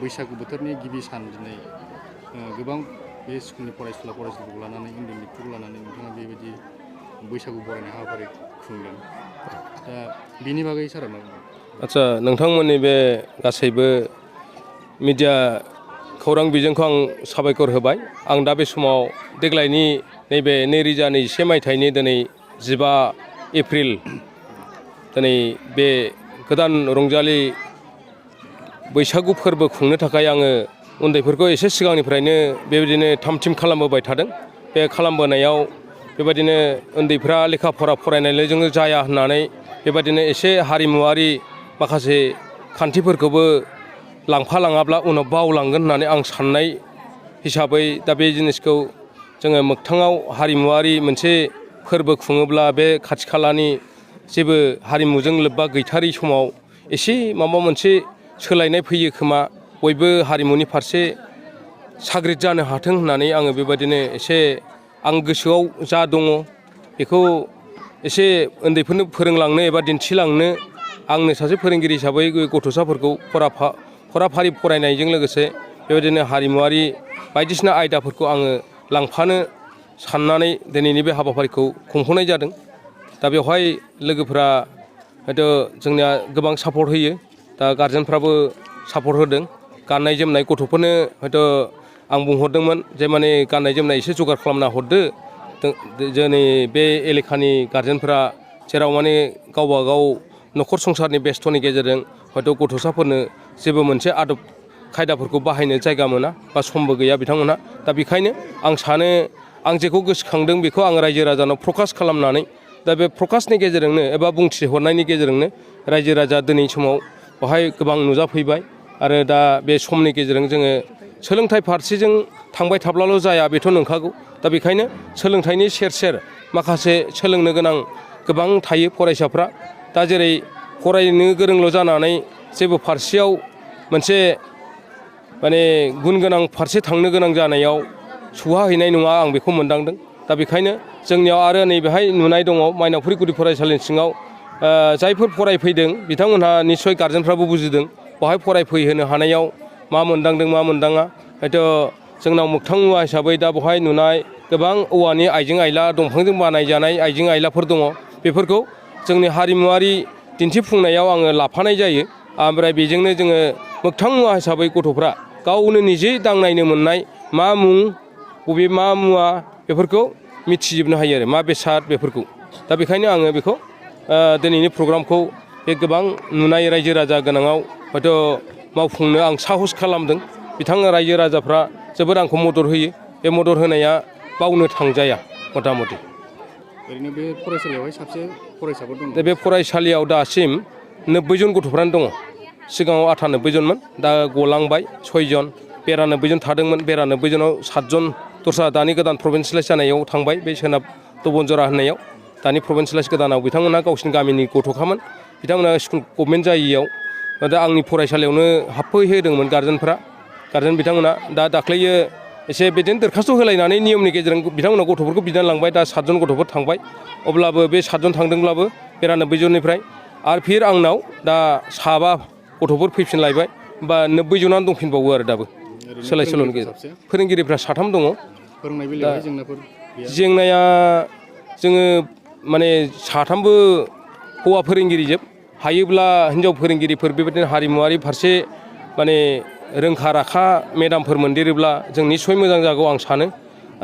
बैसागु बोथोरनि गिबि सान दिनै गोबां बे स्कुलनि फरायसुलाफोरखौ लानानै उन्दै उन्दैफोरखौ लानानै नोंथाङा बेबायदि बैसागु बरायनाय हाबाफारि खुंदों। दा बिनि बागै सारा मा बुङो? आदसा नोंथांमोननि बे गासैबो मिडिया खौरां बिजोंखौ आं साबायखर होबाय। आं दा बे समाव देग्लायनि नैबे 2021 मायथाइनि दिनै 15 एप्रिल दिनै बे गोदान रंजालि बैसागु फोरबो खुंनो थाखाय आङो उन्दैफोरखौ एसे सिगांनिफ्रायनो बेबायदिनो थाम-थिम खालामबोबाय थादों। बे खालामबोनायाव बेबायदिनो उन्दैफ्रा लेखा फरा फरायनायजों जाया होननानै बेबायदिनो एसे हारिमुवारि माखासे खान्थिफोरखौबो लांफालाङाब्ला उनाव बावलांगोन होननानै आं साननाय हिसाबै दा बे जिनिसखौ जोङो मोगथाङाव हारिमुवारि मोनसे फोरबो खुङोब्ला बे खाथि खालानि जेबो हारिमुजों लोब्बा गैथारै समाव एसे माबा मोनसे सोलायनाय फैयो खोमा, बयबो हारिमुनि फारसे साग्रिद जानो हाथों होननानै आङो बेबायदिनो एसे आं गोसोआव जा दङ बेखौ एसे उन्दैफोरनो फोरोंलांनो एबा दिन्थिलांनो आंनो सासे फोरोंगिरि हिसाबै गथ'साफोरखौ फराफारि फरायनायजों लोगोसे बेबायदिनो हारिमुवारि बायदिसिना आयदाफोरखौ आङो लांफानो साननानै दिनैनि बे हाबाफारिखौ खुंफुंनाय जादों। दा बेवहाय लोगोफोरा हयथ' जोंनिया गोबां सापर्ट होयो। दा गारजेनफ्राबो सापर्ट होदों। गाननाय जोमनाय गथ'फोरनो हयथ' आं बुंहरदोंमोन जे माने गाननाय जोमनाय एसे जगार खालामना हरदो। जोंनि बे एलेखानि गारजेनफोरा जेराव माने गावबा गाव न'खर संसारनि बेस्थ'नि गेजेरजों हयथ' गथ'साफोरनो जेबो मोनसे आदब खायदाफोरखौ बाहायनो जायगा मोना बा समबो गैया बिथांमोनहा। दा बेखायनो आं सानो आं जेखौ गोसोखांदों बेखौ आं रायजो राजानाव प्रकास खालामनानै दा बे प्रकासनि गेजेरजोंनो एबा बुंथिहरनायनि गेजेरजोंनो रायजो राजा दिनै समाव बेवहाय गोबां नुजाफैबाय। आरो दा बे समनि गेजेरजों जोङो सोलोंथाइ फारसेजों थांबाय थाब्लाल' जाया बेथ' नंखागौ। दा बेखायनो सोलोंथाइनि सेर सेर माखासे सोलोंनो गोनां गोबां थायो फरायसाफ्रा। दा जेरै फरायनो गोरोंल' जानानै जेबो फारसेयाव मोनसे माने गुन गोनां फारसे थांनो गोनां जानायाव सौहाहैनाय नङा आं बेखौ मोनदांदों। दा बेखायनो जोंनियाव आरो नैबेहाय नुनाय दङ मायनावपुरि गुदि फरायसालिनि सिङाव जायफोर फरायफैदों बिथांमोनहा निस्सय गारजेनफ्राबो बुजिदों बेवहाय फरायफैहोनो हानायाव मा मोनदांदों मा मोनदाङा। हयथ' जोंनाव मोगथां मुवा हिसाबै दा बेवहाय नुनाय गोबां औवानि आइजें आइला, दंफांजों बानायजानाय आइजें आइलाफोर दङ। बेफोरखौ जोंनि हारिमुवारि दिन्थिफुंनायाव आङो लाफानाय जायो। ओमफ्राय बेजोंनो जोङो मोगथां मुवा हिसाबै गथ'फ्रा गावनो निजे दांनायनो मोननाय मा मुं बबे मा मुवा बेफोरखौ मिथिजोबनो हायो आरो मा बेसाद बेफोरखौ। दा बेखायनो आङो बेखौ दिनैनि प्रग्रामखौ बे गोबां नुनाय रायजो राजा गोनाङाव हयथ' मावफुंनो आं साहस खालामदों। बिथां रायजो राजाफ्रा जोबोद आंखौ मदद होयो। बे मदद होनाया बावनो थांजाया मथा मथि। ओरैनो बे फरायसालियावहाय साबसे फरायसाफोर दङ? दा बे फरायसालियाव दासिम 90 जन गथ'फ्रानो दङ। सिगाङाव 98 जनमोन, दा गलांबाय 6 जन। 92 जन थादोंमोन। 92 जनाव 7 जन दस्रा दानि गोदान प्रभिन्सियेलाइज जानायाव थांबाय बे सोनाब दबनजरा होननायाव। दानि प्रभिन्सियेलाइज गोदानाव बिथांमोना गावसिनि गामिनि गथ'खामोन। बिथांमोना स्कुल गभमेन्ट जायैयाव दा आंनि फरायसालियावनो हाबफैहोदोंमोन गारजेन बिथांमोना। दा दाख्लैयो एसे बिदिनो दरखास्थ' होलायनानै नियमनि गेजेरजों बिथांमोना गथ'फोरखौ बिनानै लांबाय। दा 7 जन गथ'फोर थांबाय। अब्लाबो बे 7 जन थांदोंब्लाबो 92 जननिफ्राय आरो फिर आंनाव दा 7 गथ'फोर फैफिनलायबाय। बा 90 जनानो दंफिनबावो आरो दाबो सोलाय सोल'नि गेजेरजों। फोरोंगिरिफ्रा 3 दङ। फोरोंनाय बेलायावहाय जेंनाफोर गैया? जेंनाया जोङो माने 3बो हौवा फोरोंगिरिजोब। हायोब्ला हिनजाव फोरोंगिरिफोर बेबायदिनो हारिमुवारि फारसे माने रोंखा राखा मेडामफोर मोनदेरोब्ला जों निस्सय मोजां जागौ आं सानो।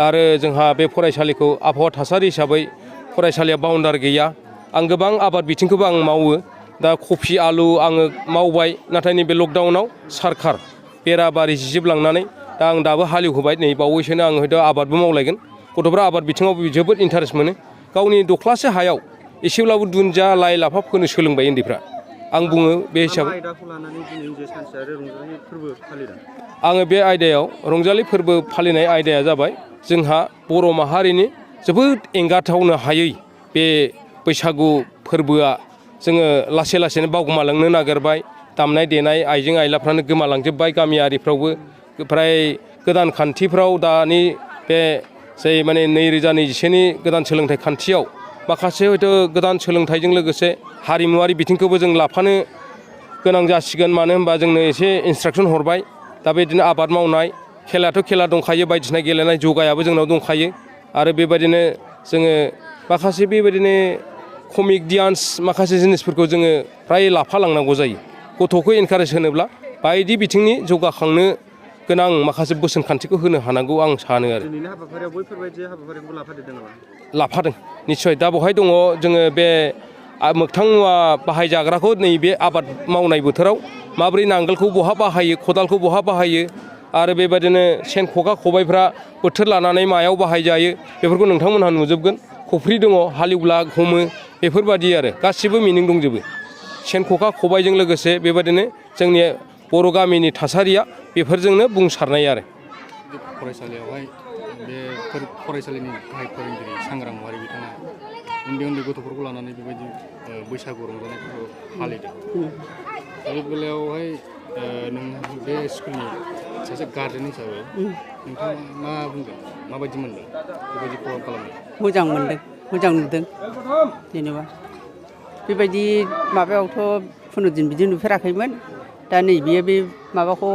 आरो जोंहा बे फरायसालिखौ आबहावा थासारि हिसाबै फरायसालिया बाउन्डारि गैया। आं गोबां आबाद बिथिंखौबो आं मावो। दा कफि आलु आङो मावबाय। नाथाय नैबे लकडाउनाव सरखार बेराबारि जिजोबलांनानै दा आं दाबो हालेवहोबाय। नै बावैसोनो आं हयथ' आबादबो मावलायगोन। गथ'फ्रा आबाद बिथिङाव जोबोद इन्टारेस्ट मोनो। गावनि दख्लासे हायाव एसेब्लाबो दुन्दिया लाइ लाफा फोनो सोलोंबाय उन्दैफ्रा। आं बुङो बे हिसाबै आयदाखौ लानानै दिनै जे सानसेयारि रंजालि फोरबो फालिदों? आङो बे आयदायाव रंजालि फोरबो फालिनाय आयदाया जाबाय जोंहा बर' माहारिनि जोबोद एंगारथावनो हायै बे बैसागु फोरबोआ जोङो लासै लासैनो बावगोमालांनो नागिरबाय। दामनाय देनाय आइजें आइलाफ्रानो गोमालांजोबबाय गामियारिफ्रावबो। ओमफ्राय गोदान खान्थिफ्राव दानि बे जाय माने 2021नि गोदान सोलोंथाइ खान्थियाव माखासे हयथ' गोदान सोलोंथाइजों लोगोसे हारिमुवारि बिथिंखौबो जों लाफानो गोनां जासिगोन। मानो होनबा जोंनो एसे इन्सट्राक्सन हरबाय दा बिदिनो आबाद मावनाय खेलायाथ' खेला दंखायो बायदिसिना गेलेनाय जगायाबो जोंनाव दंखायो आरो बेबायदिनो जोङो माखासे बेबायदिनो कमिक डियान्स माखासे जिनिसफोरखौ जोङो फ्राय लाफालांनांगौ जायो गथ'खौ इनकारेज होनोब्ला बायदि बिथिंनि जौगाखांनो गोनां माखासे बोसोनखान्थिखौ होनो हानांगौ आं सानो आरो दिनैनि हाबाफारियाव बैफोरबायदि हाबाफारिखौ लाफादेरदों नामा? लाफादों निस्सय दा बेवहाय दङ जोङो बे मोगथां मुवा बाहायजाग्राखौ नैबे आबाद मावनाय बोथोराव माबोरै नांगोलखौ बहा बाहायो खदालखौ बहा बाहायो आरो बेबायदिनो सेन खखा खबाइफ्रा बोथोर लानानै मायाव बाहायजायो बेफोरखौ नोंथांमोनहा नुजोबगोन खफ्रि दङ हालेवब्ला हमो बेफोरबायदि आरो गासिबो मिनिं दंजोबो सेन खखा खबाइजों लोगोसे बेबायदिनो जोंनि बर' गामिनि थासारिया बेफोरजोंनो बुंसारनाय आरो फरायसालियावहाय बे फरायसालिनि गाहाय फोरोंगिरि सांग्रां महारि बिथाङा उन्दै उन्दै गथ'फोरखौ लानानै बेबायदि बैसागु रंजानायफोरखौ फालिदों दा बे बेलायावहाय नों बे स्कुलनि सासे गार्जेन हिसाबै नोंथाङा मा बुंगोन माबायदि मोनदों बेबायदि प्रग्राम खालामनो? मोजां मोनदों मोजां नुदों जेनेबा बेबायदि माबायावथ' खुनुदिन बिदि नुफेराखैमोन दा नैबे बे माबाखौ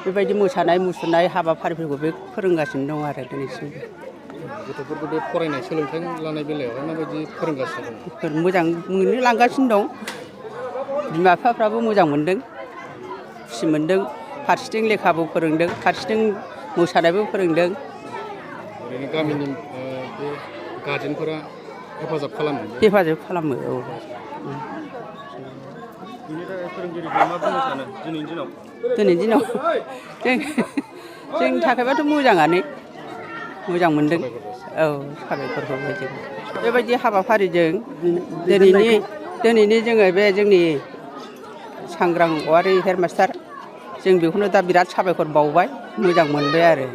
बेबायदि मोसानाय मुसुरनाय हाबाफारिफोरखौ बे फोरोंगासिनो दं आरो दिनैसिमबो गथ'फोरखौ बे फरायनाय सोलोंथाइ लानाय बेलायावहाय माबायदि फोरोंगासिनो दं? मोजाङैनो लांगासिनो दं बिमा बिफाफ्राबो मोजां मोनदों खुसि मोनदों फारसेथिं लेखाबो फोरोंदों फारसेथिं मोसानायबो फोरोंदों ओरैनो गामिनि बे गार्जेनफोरा हेफाजाब खालामो औ बिनि थाखाय फोरोंगिरिफ्रा मा बुंनो सानो दिनैनि दिनाव जोंनि थाखायबाथ' मोजाङानो मोजां मोनदों औ साबायखर होबाय जों बेबायदि हाबाफारिजों दिनैनि जोङो बे जोंनि सांग्रां औवारि हेडमास्टार जों बेखौनो दा बिराद साबायखर बावबाय मोजां मोनबाय आरो